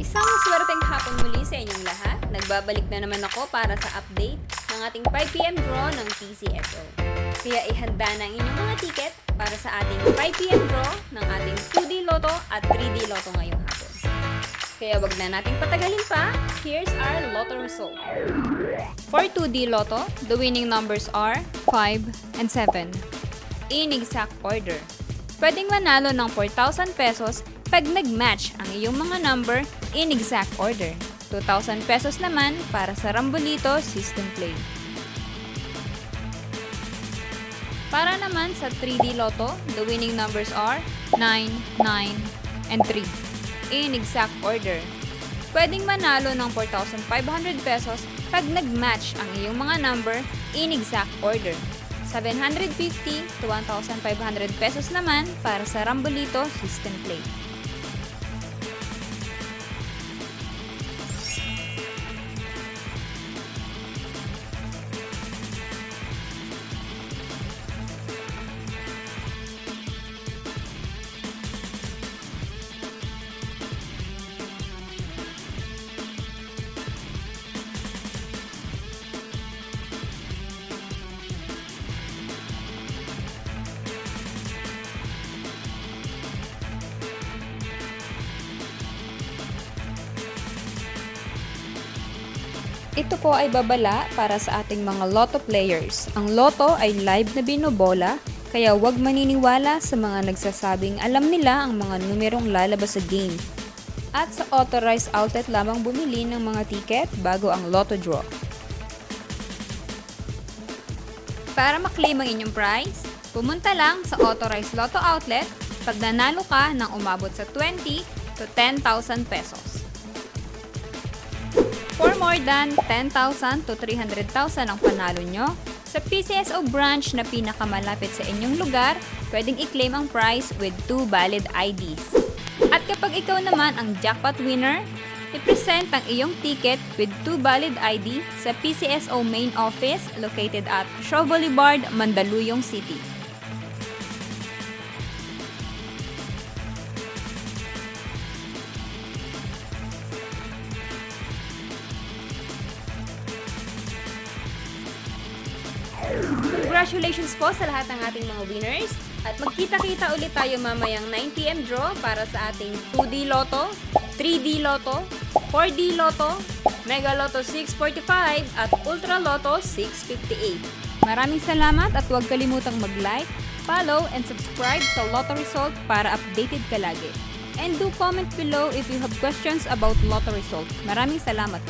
Isang swerteng hapon muli sa inyong lahat. Nagbabalik na naman ako para sa update ng ating 5pm draw ng PCSO. Kaya ihanda na ang inyong mga ticket para sa ating 5pm draw ng ating 2D Lotto at 3D Lotto ngayong hapon. Kaya wag na nating patagalin pa, here's our Lotto result. For 2D Lotto, the winning numbers are 5 and 7. In exact order. Pwedeng manalo ng 4,000 pesos pag nag-match ang iyong mga number in exact order. 2,000 pesos naman para sa Rambolito System Play. Para naman sa 3D Lotto, the winning numbers are 9, 9, and 3. In exact order. Pwedeng manalo ng 4,500 pesos pag nag-match ang iyong mga number in exact order. 750 to 1,500 pesos naman para sa Rambolito System Play. Ito po ay babala para sa ating mga Lotto players. Ang Lotto ay live na binobola, kaya huwag maniniwala sa mga nagsasabing alam nila ang mga numerong lalabas sa game. At sa authorized outlet lamang bumili ng mga ticket bago ang Lotto draw. Para maklaim ang inyong prize, pumunta lang sa authorized Lotto outlet pag nanalo ka ng umabot sa 20 to 10,000 pesos. For more than 10,000 to 300,000 ang panalo nyo, sa PCSO branch na pinakamalapit sa inyong lugar, pwedeng i-claim ang prize with 2 valid IDs. At kapag ikaw naman ang jackpot winner, i-present ang iyong ticket with 2 valid ID sa PCSO main office located at Shaw Boulevard, Mandaluyong City. Congratulations po sa lahat ng ating mga winners at magkita-kita ulit tayo mamayang 9pm draw para sa ating 2D Lotto, 3D Lotto, 4D Lotto, Mega Lotto 645 at Ultra Lotto 658. Maraming salamat at huwag kalimutang mag-like, follow, and subscribe sa Lotto Result para updated ka lagi. And do comment below if you have questions about Lotto Result. Maraming salamat.